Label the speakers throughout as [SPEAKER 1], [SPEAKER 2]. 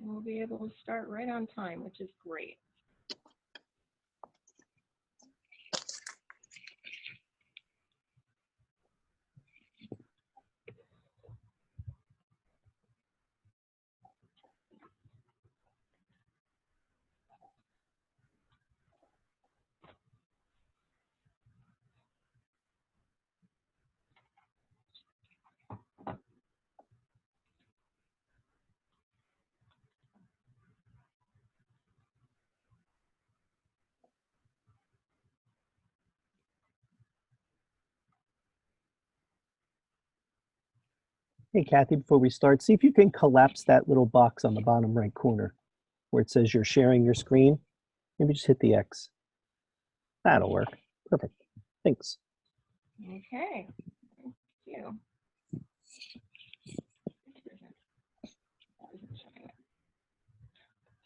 [SPEAKER 1] we'll be able to start right on time, which is great.
[SPEAKER 2] Hey, Kathy, before we start, see if you can collapse that little box on the bottom right corner where it says you're sharing your screen. Maybe just hit the X. That'll work. Perfect. Thanks.
[SPEAKER 1] Okay. Thank you.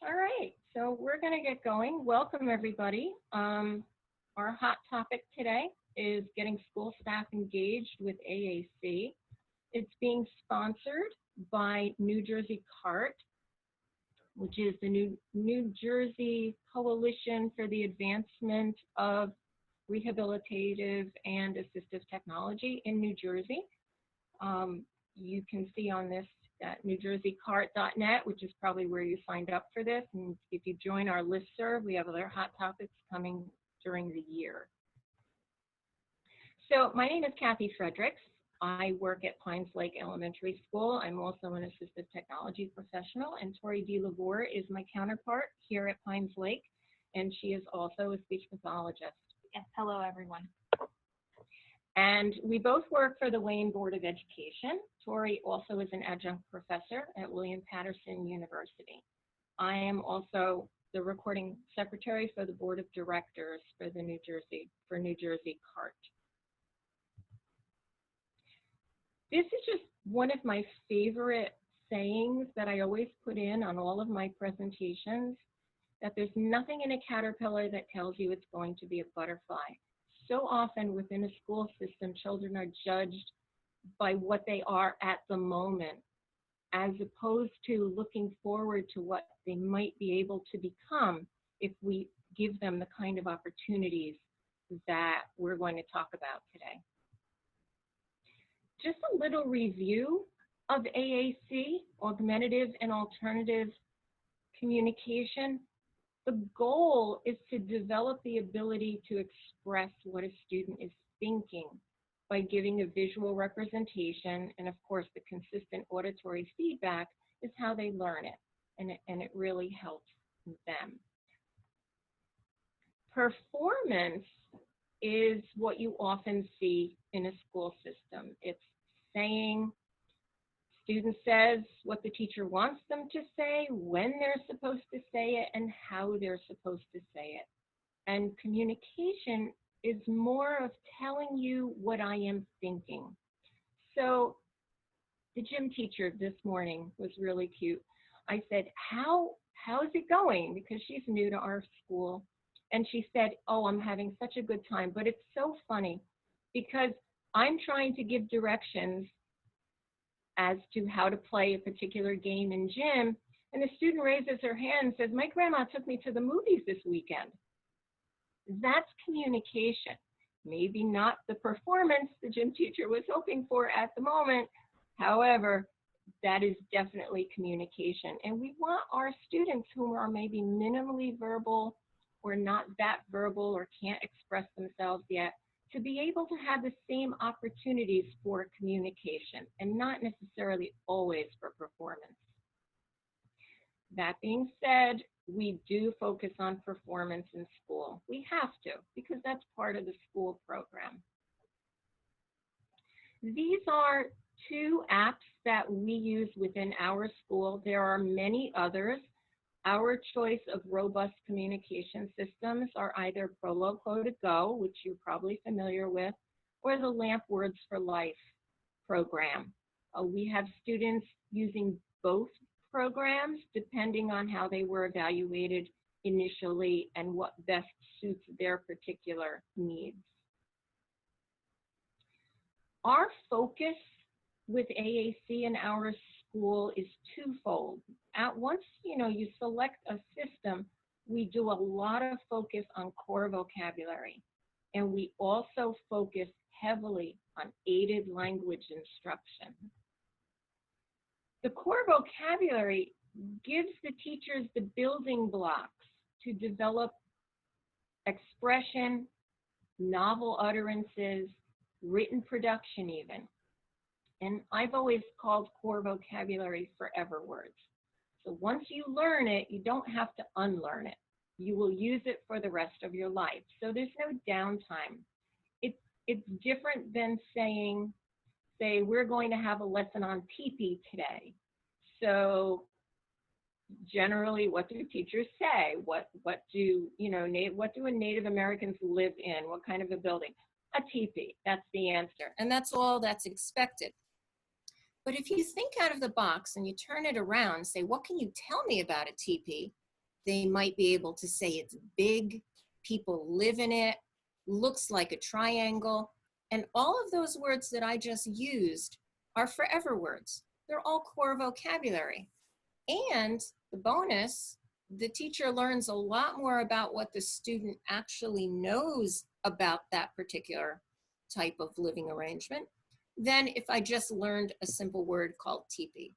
[SPEAKER 1] All right, so we're going to get going. Welcome, everybody. Our hot topic today is getting school staff engaged with AAC. It's being sponsored by NJCART, which is the New Jersey Coalition for the Advancement of Rehabilitative and Assistive Technology in New Jersey. You can see on this at NJCART.net, which is probably where you signed up for this. And if you join our listserv, we have other hot topics coming during the year. So my name is Kathy Fredericks. I work at Pines Lake Elementary School. I'm also an assistive technology professional, and Tori DeLavore is my counterpart here at Pines Lake, and she is also a speech pathologist.
[SPEAKER 3] Yes, hello everyone.
[SPEAKER 1] And we both work for the Wayne Board of Education. Tori also is an adjunct professor at William Patterson University. I am also the recording secretary for the Board of Directors for the NJCART. This is just one of my favorite sayings that I always put in on all of my presentations, that there's nothing in a caterpillar that tells you it's going to be a butterfly. So often within a school system, children are judged by what they are at the moment, as opposed to looking forward to what they might be able to become if we give them the kind of opportunities that we're going to talk about today. Just a little review of AAC, Augmentative and Alternative Communication. The goal is to develop the ability to express what a student is thinking by giving a visual representation, and of course the consistent auditory feedback is how they learn it, and it really helps them. Performance is what you often see in a school system. It's saying, student says what the teacher wants them to say, when they're supposed to say it, and how they're supposed to say it. And communication is more of telling you what I am thinking. So the gym teacher this morning was really cute. I said, how's it going? Because she's new to our school. And she said, oh, I'm having such a good time. But it's so funny because I'm trying to give directions as to how to play a particular game in gym, and the student raises her hand and says, my grandma took me to the movies this weekend. That's communication. Maybe not the performance the gym teacher was hoping for at the moment. However, that is definitely communication. And we want our students who are maybe minimally verbal or not that verbal or can't express themselves yet to be able to have the same opportunities for communication and not necessarily always for performance. That being said, we do focus on performance in school. We have to, because that's part of the school program. These are two apps that we use within our school. There are many others. Our choice of robust communication systems are either Proloquo to Go, which you're probably familiar with, or the LAMP Words for Life program. We have students using both programs depending on how they were evaluated initially and what best suits their particular needs. Our focus with AAC in our school is twofold. once you select a system, we do a lot of focus on core vocabulary, and we also focus heavily on aided language instruction. The core vocabulary gives the teachers the building blocks to develop expression, novel utterances, written production even. And I've always called core vocabulary forever words. So once you learn it, you don't have to unlearn it. You will use it for the rest of your life. So there's no downtime. It's different than saying, say, we're going to have a lesson on pee-pee today. So generally, what do teachers say? What do Native Americans live in? What kind of a building? A teepee. That's the answer. And that's all that's expected. But if you think out of the box and you turn it around and say, what can you tell me about a teepee? They might be able to say it's big, people live in it, looks like a triangle. And all of those words that I just used are forever words. They're all core vocabulary. And the bonus, the teacher learns a lot more about what the student actually knows about that particular type of living arrangement than if I just learned a simple word called teepee.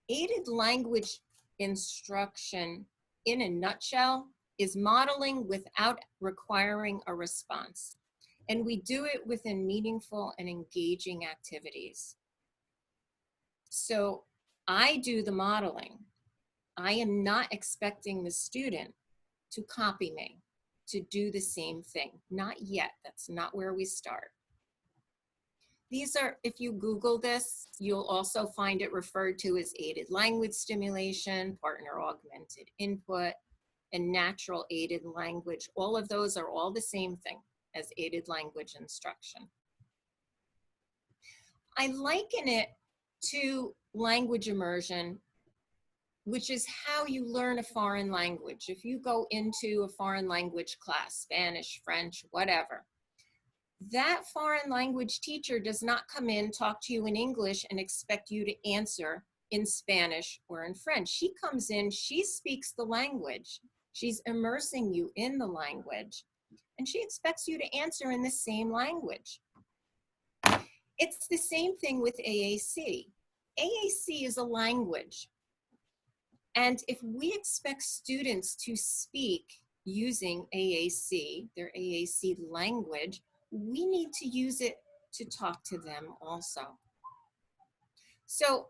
[SPEAKER 1] Aided language instruction, in a nutshell, is modeling without requiring a response. And we do it within meaningful and engaging activities. So I do the modeling. I am not expecting the student to copy me, to do the same thing. Not yet. That's not where we start. These are, if you Google this, you'll also find it referred to as aided language stimulation, partner augmented input, and natural aided language. All of those are all the same thing as aided language instruction. I liken it to language immersion, which is how you learn a foreign language. If you go into a foreign language class, Spanish, French, whatever, that foreign language teacher does not come in, talk to you in English, and expect you to answer in Spanish or in French. She comes in, she speaks the language. She's immersing you in the language, and she expects you to answer in the same language. It's the same thing with AAC. AAC is a language. And if we expect students to speak using AAC, their AAC language, we need to use it to talk to them also. So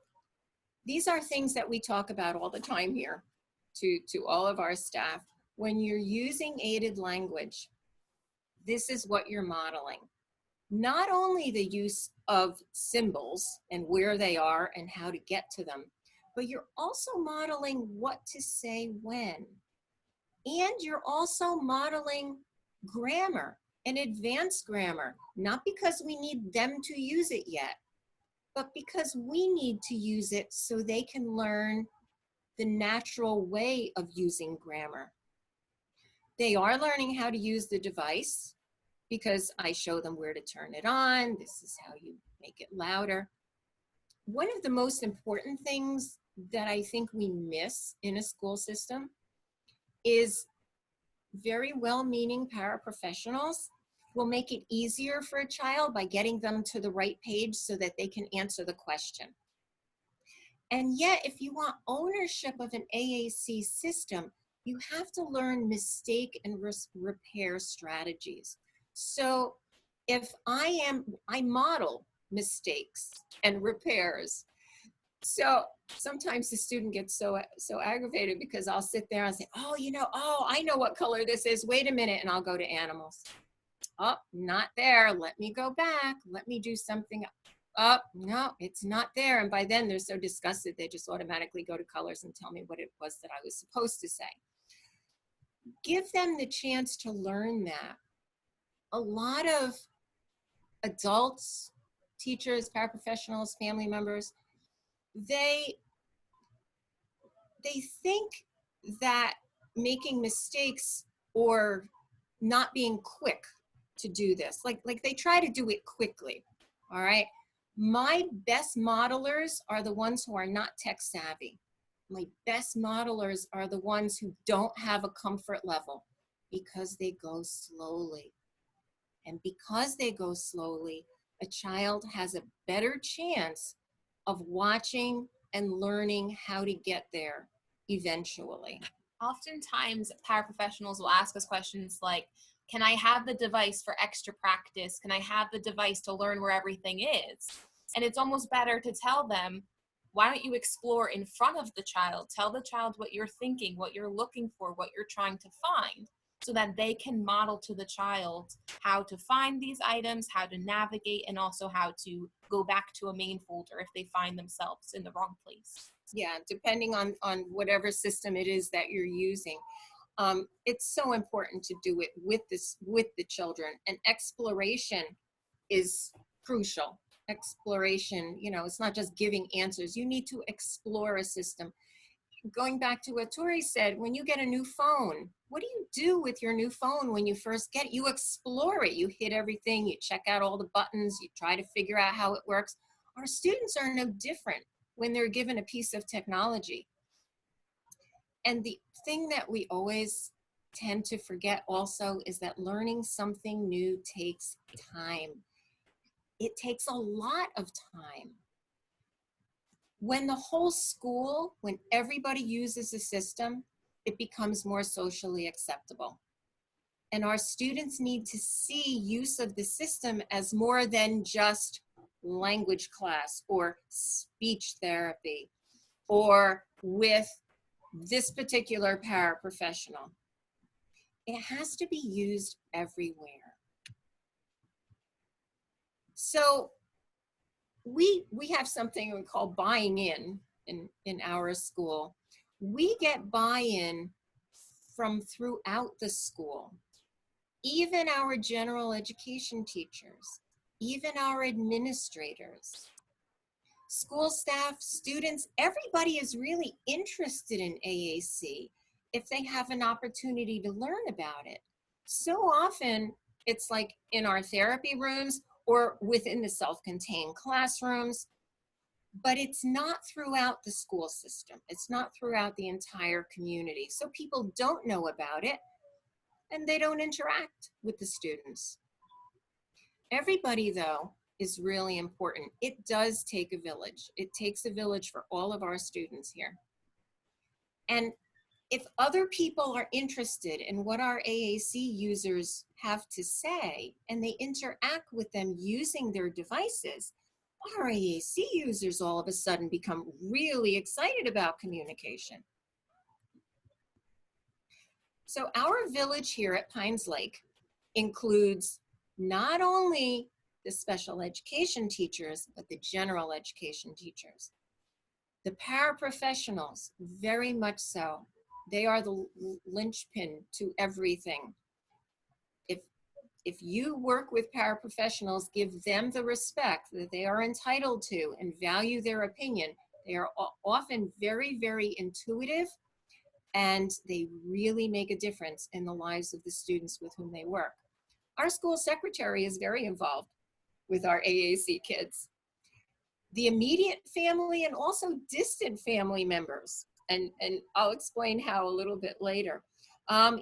[SPEAKER 1] these are things that we talk about all the time here to all of our staff. When you're using aided language, this is what you're modeling. Not only the use of symbols and where they are and how to get to them, but you're also modeling what to say when. And you're also modeling grammar and advanced grammar, not because we need them to use it yet, but because we need to use it so they can learn the natural way of using grammar. They are learning how to use the device because I show them where to turn it on. This is how you make it louder. One of the most important things that I think we miss in a school system is very well-meaning paraprofessionals will make it easier for a child by getting them to the right page so that they can answer the question. And yet, if you want ownership of an AAC system, you have to learn mistake and repair strategies. So if I model mistakes and repairs. So sometimes the student gets so aggravated because I'll sit there and say, oh, I know what color this is. Wait a minute, and I'll go to animals. Oh, not there. Let me go back. Let me do something. Oh, no, it's not there. And by then they're so disgusted, they just automatically go to colors and tell me what it was that I was supposed to say. Give them the chance to learn that. A lot of adults, teachers, paraprofessionals, family members, they think that making mistakes or not being quick to do this, like they try to do it quickly, all right? My best modelers are the ones who are not tech savvy. My best modelers are the ones who don't have a comfort level because they go slowly. And because they go slowly, a child has a better chance of watching and learning how to get there eventually.
[SPEAKER 3] Oftentimes, paraprofessionals will ask us questions like, can I have the device for extra practice? Can I have the device to learn where everything is? And it's almost better to tell them, why don't you explore in front of the child? Tell the child what you're thinking, what you're looking for, what you're trying to find, so that they can model to the child how to find these items, how to navigate, and also how to go back to a main folder if they find themselves in the wrong place.
[SPEAKER 1] Yeah, depending on whatever system it is that you're using. It's so important to do it with the children, and exploration is crucial. Exploration, you know, it's not just giving answers. You need to explore a system. Going back to what Tori said, when you get a new phone, what do you do with your new phone when you first get it? You explore it. You hit everything. You check out all the buttons. You try to figure out how it works. Our students are no different when they're given a piece of technology. And the thing that we always tend to forget also is that learning something new takes time. It takes a lot of time. When the whole school, when everybody uses the system, it becomes more socially acceptable. And our students need to see use of the system as more than just language class or speech therapy or with this particular paraprofessional. It has to be used everywhere. So we have something we call buying in our school. We get buy-in from throughout the school. Even our general education teachers, even our administrators, school staff, students, everybody is really interested in AAC if they have an opportunity to learn about it. So often it's like in our therapy rooms or within the self-contained classrooms, but it's not throughout the school system. It's not throughout the entire community. So people don't know about it and they don't interact with the students. Everybody though is really important. It does take a village. It takes a village for all of our students here. And if other people are interested in what our AAC users have to say and they interact with them using their devices, our AAC users all of a sudden become really excited about communication. So our village here at Pines Lake includes not only the special education teachers, but the general education teachers. The paraprofessionals, very much so. They are the linchpin to everything. If you work with paraprofessionals, give them the respect that they are entitled to and value their opinion. They are often very, very intuitive, and they really make a difference in the lives of the students with whom they work. Our school secretary is very involved with our AAC kids. The immediate family and also distant family members, and I'll explain how a little bit later.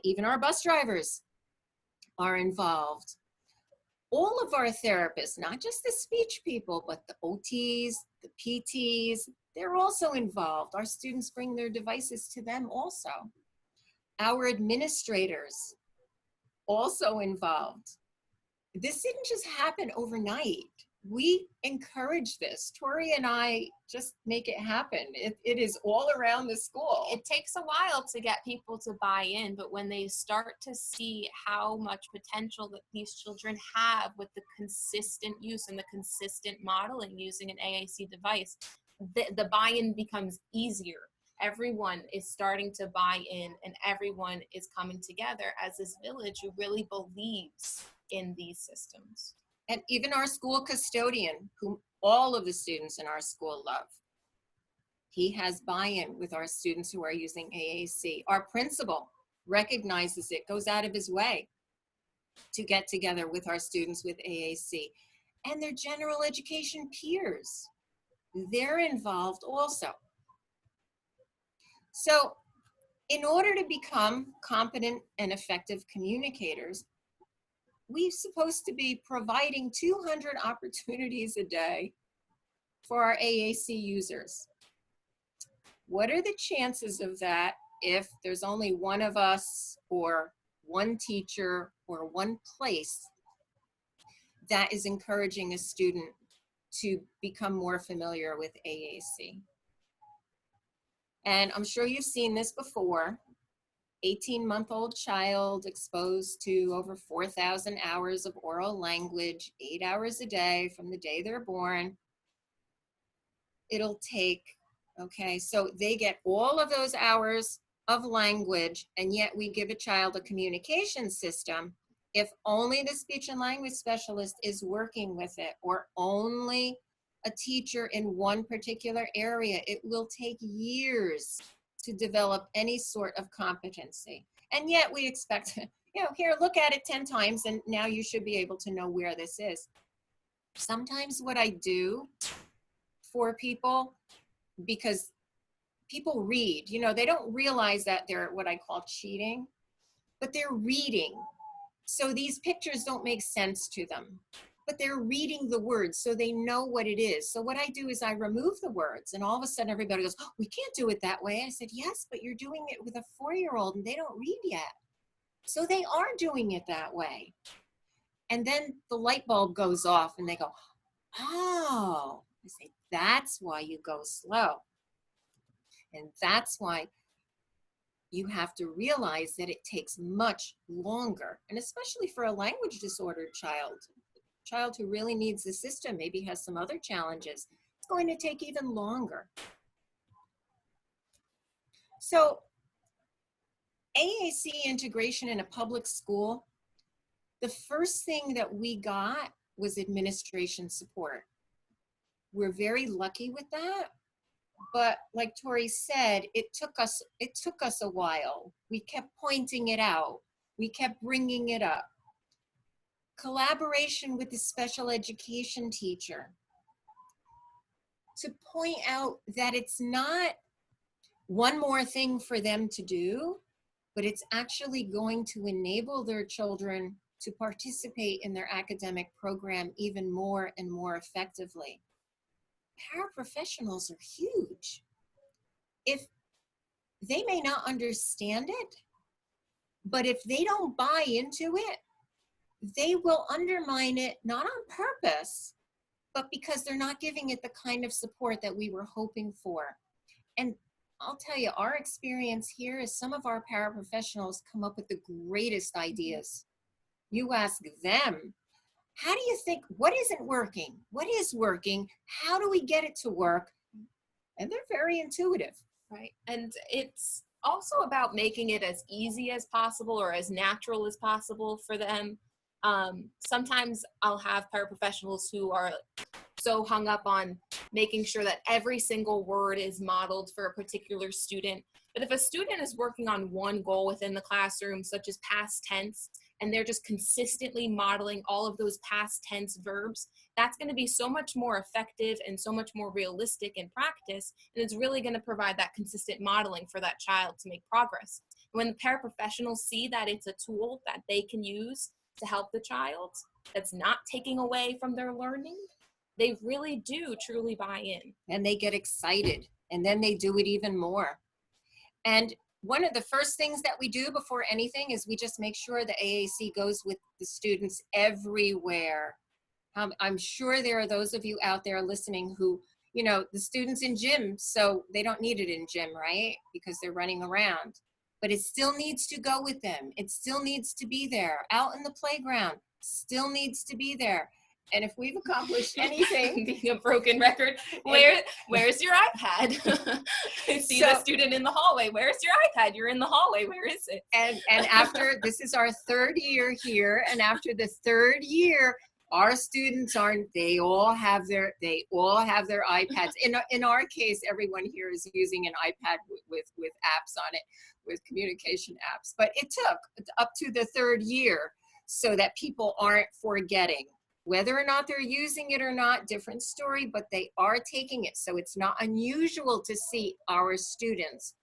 [SPEAKER 1] Even our bus drivers are involved. All of our therapists, not just the speech people, but the OTs, the PTs, they're also involved. Our students bring their devices to them also. Our administrators, also involved. This didn't just happen overnight. We encourage this. Tori and I just make it happen. It is all around the school.
[SPEAKER 3] It takes a while to get people to buy in, but when they start to see how much potential that these children have with the consistent use and the consistent modeling using an AAC device, the buy-in becomes easier. Everyone is starting to buy in and everyone is coming together as this village who really believes in these systems.
[SPEAKER 1] And even our school custodian, whom all of the students in our school love, he has buy-in with our students who are using AAC. Our principal recognizes it, goes out of his way to get together with our students with AAC.
[SPEAKER 4] and their general education peers. They're involved also. So in order to become competent and effective communicators, we're supposed to be providing 200 opportunities a day for our AAC users. What are the chances of that if there's only one of us or one teacher or one place that is encouraging a student to become more familiar with AAC? And I'm sure you've seen this before. 18-month-old child exposed to over 4,000 hours of oral language, 8 hours a day from the day they're born. It'll take, okay, so they get all of those hours of language, and yet we give a child a communication system. If only the speech and language specialist is working with it, or only a teacher in one particular area, it will take years to develop any sort of competency. And yet we expect, you know, here, look at it 10 times and now you should be able to know where this is. Sometimes what I do for people, because people read, you know, they don't realize that they're what I call cheating, but they're reading. So these pictures don't make sense to them, but they're reading the words so they know what it is. So what I do is I remove the words, and all of a sudden everybody goes, oh, we can't do it that way. I said, yes, but you're doing it with a 4-year-old and they don't read yet. So they are doing it that way. And then the light bulb goes off and they go, oh, I say, that's why you go slow. And that's why you have to realize that it takes much longer, and especially for a language disordered child who really needs the system, maybe has some other challenges, it's going to take even longer. So AAC integration in a public school, the first thing that we got was administration support. We're very lucky with that. But like Tori said, it took us a while. We kept pointing it out. We kept bringing it up. Collaboration with the special education teacher to point out that it's not one more thing for them to do, but it's actually going to enable their children to participate in their academic program even more and more effectively. Paraprofessionals are huge. If they may not understand it, but if they don't buy into it, they will undermine it, not on purpose, but because they're not giving it the kind of support that we were hoping for. And I'll tell you, our experience here is some of our paraprofessionals come up with the greatest ideas. You ask them, how do you think, what isn't working? What is working? How do we get it to work? And they're very intuitive.
[SPEAKER 3] Right. And it's also about making it as easy as possible or as natural as possible for them. Sometimes I'll have paraprofessionals who are so hung up on making sure that every single word is modeled for a particular student. But if a student is working on one goal within the classroom, such as past tense, and they're just consistently modeling all of those past tense verbs, that's going to be so much more effective and so much more realistic in practice, and it's really going to provide that consistent modeling for that child to make progress. When the paraprofessionals see that it's a tool that they can use to help the child, that's not taking away from their learning, they really do truly buy in.
[SPEAKER 4] And they get excited, and then they do it even more. And one of the first things that we do before anything is we just make sure the AAC goes with the students everywhere. I'm sure there are those of you out there listening who, you know, the students in gym, so they don't need it in gym, right? Because they're running around. But it still needs to go with them. It still needs to be there. Out in the playground, still needs to be there. And if we've accomplished anything,
[SPEAKER 3] being a broken record, where's your iPad? I see the student in the hallway. Where's your iPad? You're in the hallway. Where is it?
[SPEAKER 4] And after, this is our 3rd year here, and after the 3rd year, our students they all have their iPads. In our case, everyone here is using an iPad with apps on it, with communication apps. But it took up to the 3rd year so that people aren't forgetting. Whether or not they're using it or not, different story, but they are taking it. So it's not unusual to see our students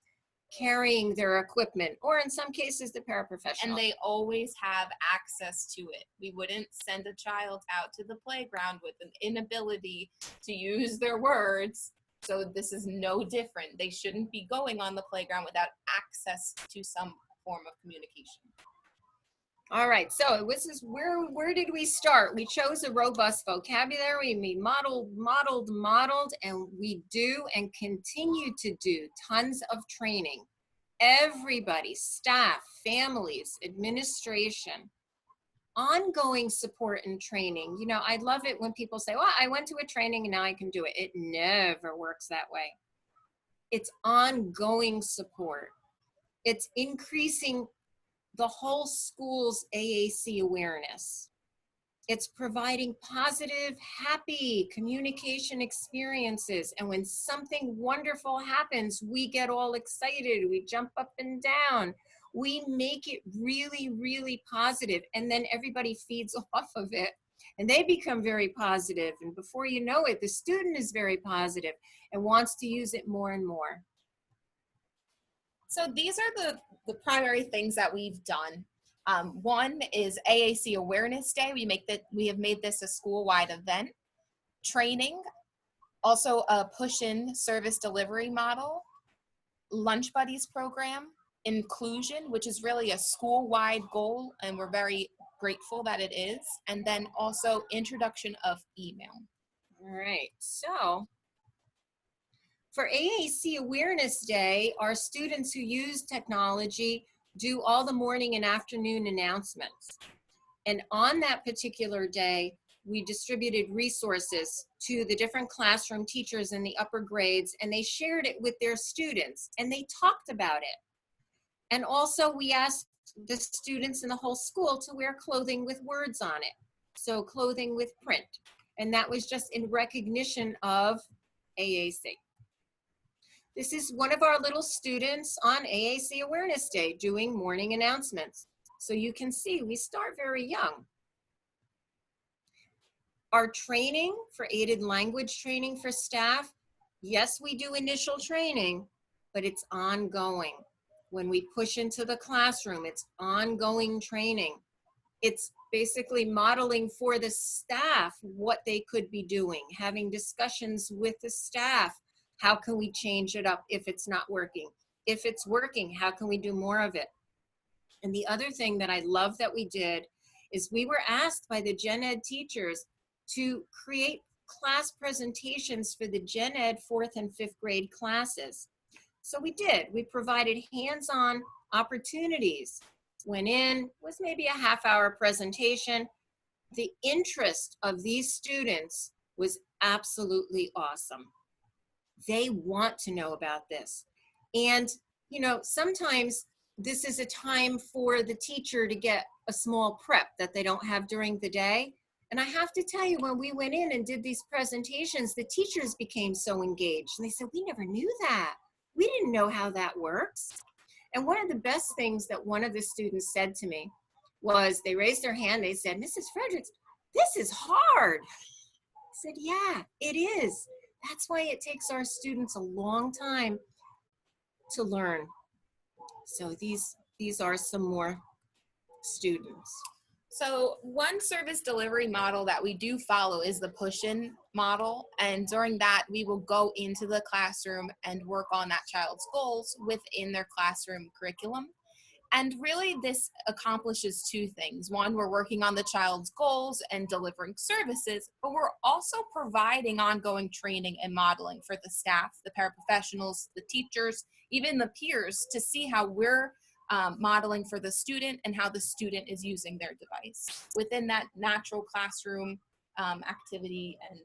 [SPEAKER 4] carrying their equipment, or in some cases, the paraprofessional.
[SPEAKER 3] And they always have access to it. We wouldn't send a child out to the playground with an inability to use their words. So this is no different. They shouldn't be going on the playground without access to some form of communication.
[SPEAKER 4] All right, so this is where did we start? We chose a robust vocabulary, we modeled, and we do and continue to do tons of training. Everybody, staff, families, administration, ongoing support and training. You know, I love it when people say, well, I went to a training and now I can do it. It never works that way. It's ongoing support. It's increasing the whole school's AAC awareness. It's providing positive, happy communication experiences. And when something wonderful happens, we get all excited. We jump up and down. We make it really, really positive. And then everybody feeds off of it. And they become very positive. And before you know it, the student is very positive and wants to use it more and more.
[SPEAKER 3] So these are the primary things that we've done. One is AAC Awareness Day. We have made this a school-wide event. Training, also a Pushin service delivery model, Lunch Buddies program, inclusion, which is really a school-wide goal, and we're very grateful that it is, and then also introduction of email.
[SPEAKER 4] All right, so for AAC Awareness Day, our students who use technology do all the morning and afternoon announcements. And on that particular day, we distributed resources to the different classroom teachers in the upper grades, and they shared it with their students, and they talked about it. And also we asked the students in the whole school to wear clothing with words on it. So clothing with print. And that was just in recognition of AAC. This is one of our little students on AAC Awareness Day doing morning announcements. So you can see we start very young. Our training for aided language training for staff, yes, we do initial training, but it's ongoing. When we push into the classroom, it's ongoing training. It's basically modeling for the staff what they could be doing, having discussions with the staff. How can we change it up if it's not working? If it's working, how can we do more of it? And the other thing that I love that we did is we were asked by the Gen Ed teachers to create class presentations for the Gen Ed 4th and 5th grade classes. So we did. We provided hands-on opportunities. Went in, was maybe a half-hour presentation. The interest of these students was absolutely awesome. They want to know about this. And, you know, sometimes this is a time for the teacher to get a small prep that they don't have during the day. And I have to tell you, when we went in and did these presentations, the teachers became so engaged. And they said, we never knew that. We didn't know how that works. And one of the best things that one of the students said to me was, they raised their hand, they said, Mrs. Fredericks, this is hard. I said, yeah, it is. That's why it takes our students a long time to learn. So these are some more students.
[SPEAKER 3] So one service delivery model that we do follow is the Pushin model. And during that, we will go into the classroom and work on that child's goals within their classroom curriculum. And really this accomplishes two things. One, we're working on the child's goals and delivering services, but we're also providing ongoing training and modeling for the staff, the paraprofessionals, the teachers, even the peers, to see how we're modeling for the student and how the student is using their device within that natural classroom activity. And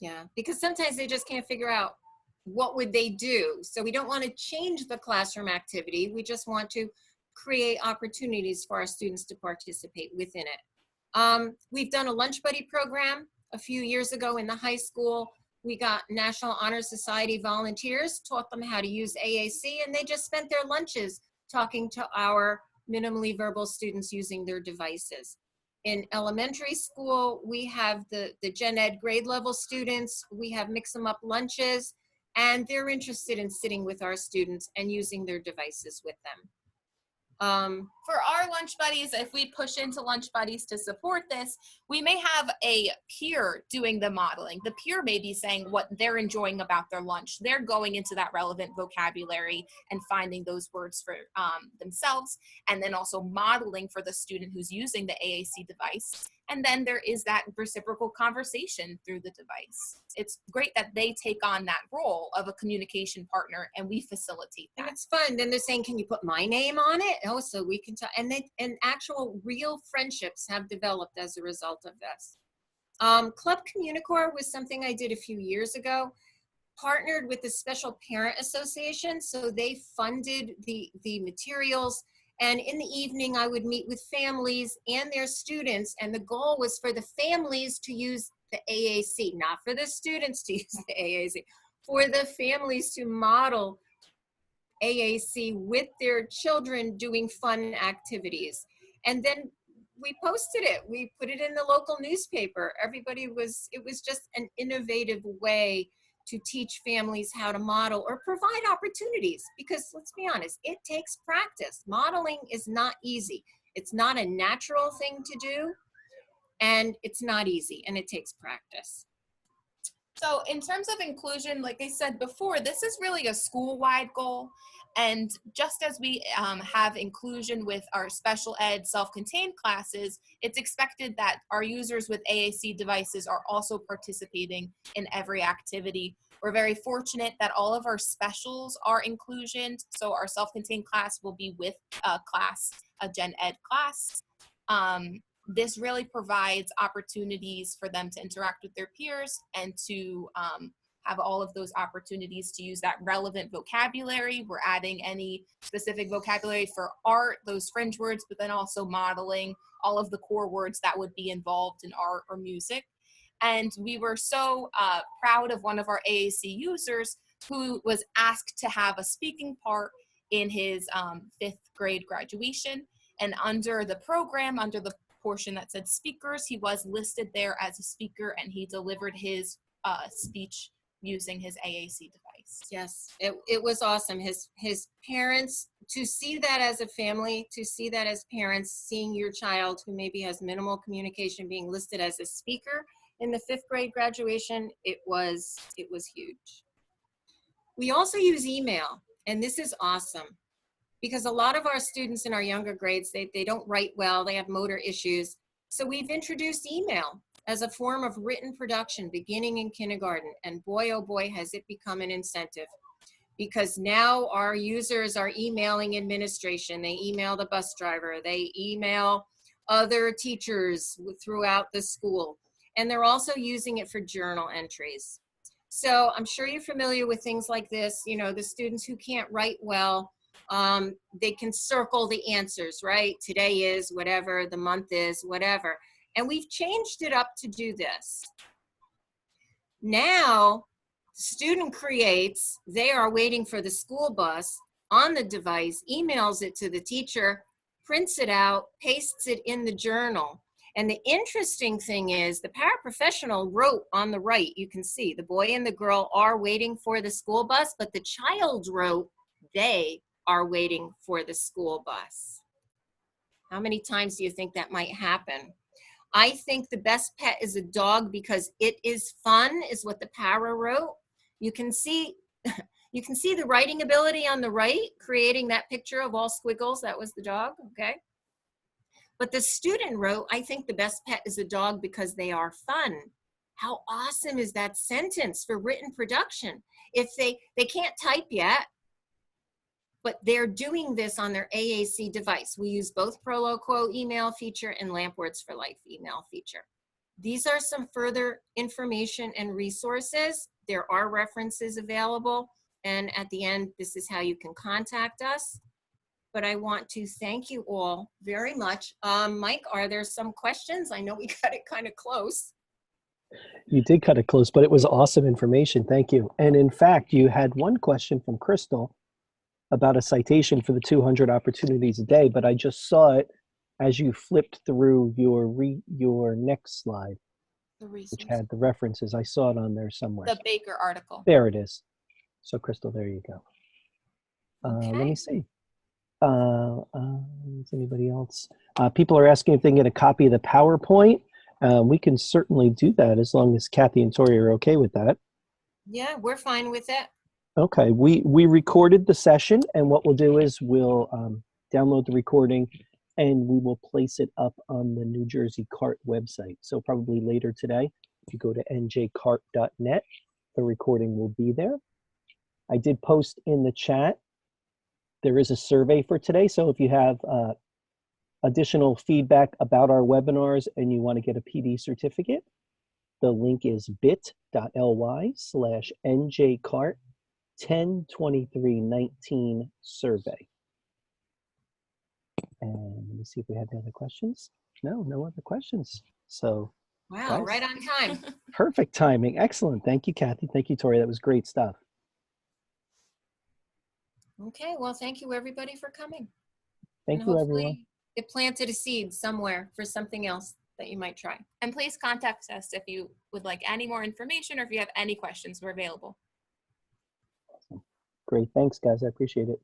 [SPEAKER 4] yeah, because sometimes they just can't figure out what would they do. So we don't want to change the classroom activity. We just want to create opportunities for our students to participate within it. We've done a lunch buddy program a few years ago in the high school. We got National Honor Society volunteers, taught them how to use AAC, and they just spent their lunches talking to our minimally verbal students using their devices. In elementary school, we have the gen ed grade level students. We have mix them up lunches, and they're interested in sitting with our students and using their devices with them.
[SPEAKER 3] For our lunch buddies, if we push into lunch buddies to support this, we may have a peer doing the modeling. The peer may be saying what they're enjoying about their lunch. They're going into that relevant vocabulary and finding those words for themselves, and then also modeling for the student who's using the AAC device. And then there is that reciprocal conversation through the device. It's great that they take on that role of a communication partner, and we facilitate
[SPEAKER 4] And
[SPEAKER 3] that.
[SPEAKER 4] it's fun. Then they're saying, can you put my name on it? Oh, so we can tell. And actual real friendships have developed as a result of this. Club Communicore was something I did a few years ago, partnered with the Special Parent Association. So they funded the materials. And in the evening, I would meet with families and their students. And the goal was for the families to use the AAC, not for the students to use the AAC, for the families to model AAC with their children doing fun activities. And then we posted it. We put it in the local newspaper. It was just an innovative way to teach families how to model or provide opportunities, because let's be honest, it takes practice. Modeling is not easy. It's not a natural thing to do, and it's not easy, and it takes practice.
[SPEAKER 3] So in terms of inclusion, like I said before, this is really a school-wide goal. And just as we have inclusion with our special ed self-contained classes, it's expected that our users with AAC devices are also participating in every activity. We're very fortunate that all of our specials are inclusion. So our self-contained class will be with a gen ed class. This really provides opportunities for them to interact with their peers and to have all of those opportunities to use that relevant vocabulary. We're adding any specific vocabulary for art, those fringe words, but then also modeling all of the core words that would be involved in art or music. And we were so proud of one of our AAC users who was asked to have a speaking part in his 5th grade graduation. And under the program, under the portion that said speakers, he was listed there as a speaker, and he delivered his speech using his AAC device.
[SPEAKER 4] Yes, it was awesome. His parents, to see that as a family, to see that as parents, seeing your child who maybe has minimal communication being listed as a speaker in the 5th grade graduation, it was huge. We also use email, and this is awesome, because a lot of our students in our younger grades, they don't write well, they have motor issues. So we've introduced email as a form of written production beginning in kindergarten. And boy, oh boy, has it become an incentive, because now our users are emailing administration. They email the bus driver, they email other teachers throughout the school. And they're also using it for journal entries. So I'm sure you're familiar with things like this. You know, the students who can't write well, they can circle the answers, right? Today is whatever, the month is whatever. And we've changed it up to do this. Now, student creates, they are waiting for the school bus on the device, emails it to the teacher, prints it out, pastes it in the journal. And the interesting thing is the paraprofessional wrote on the right, you can see the boy and the girl are waiting for the school bus, but the child wrote, they are waiting for the school bus. How many times do you think that might happen? I think the best pet is a dog because it is fun, is what the para wrote. You can see the writing ability on the right, creating that picture of all squiggles. That was the dog, okay? But the student wrote, I think the best pet is a dog because they are fun. How awesome is that sentence for written production? If they can't type yet, but they're doing this on their AAC device. We use both Proloquo email feature and Lamp Words for Life email feature. These are some further information and resources. There are references available. And at the end, this is how you can contact us. But I want to thank you all very much. Mike, are there some questions? I know we got it kind of close.
[SPEAKER 2] You did cut it close, but it was awesome information. Thank you. And in fact, you had one question from Crystal about a citation for the 200 opportunities a day, but I just saw it as you flipped through your next slide,
[SPEAKER 3] The
[SPEAKER 2] which
[SPEAKER 3] resource.
[SPEAKER 2] had the references, I saw it on there somewhere.
[SPEAKER 3] The Baker article.
[SPEAKER 2] There it is. So Crystal, there you go. Let
[SPEAKER 3] Okay.
[SPEAKER 2] me see. Is anybody else? People are asking if they can get a copy of the PowerPoint. We can certainly do that as long as Kathy and Tori are okay with that.
[SPEAKER 4] Yeah, we're fine with it.
[SPEAKER 2] Okay, we recorded the session, and what we'll do is we'll download the recording and we will place it up on the New Jersey CART website. So probably later today, if you go to njcart.net, the recording will be there. I did post in the chat, there is a survey for today. So if you have additional feedback about our webinars and you want to get a PD certificate, the link is bit.ly/NJCART102319 survey. And let me see if we have any other questions. No other questions. So
[SPEAKER 4] Wow,
[SPEAKER 2] guys,
[SPEAKER 4] right on time.
[SPEAKER 2] perfect timing. Excellent. Thank you, Kathy. Thank you, Tori. That was great stuff.
[SPEAKER 4] Okay, well, thank you everybody for coming.
[SPEAKER 2] Thank
[SPEAKER 4] And
[SPEAKER 2] you,
[SPEAKER 4] hopefully
[SPEAKER 2] everyone.
[SPEAKER 4] it planted a seed somewhere for something else that you might try.
[SPEAKER 3] And please contact us if you would like any more information or if you have any questions. We're available.
[SPEAKER 2] Great. Thanks, guys. I appreciate it.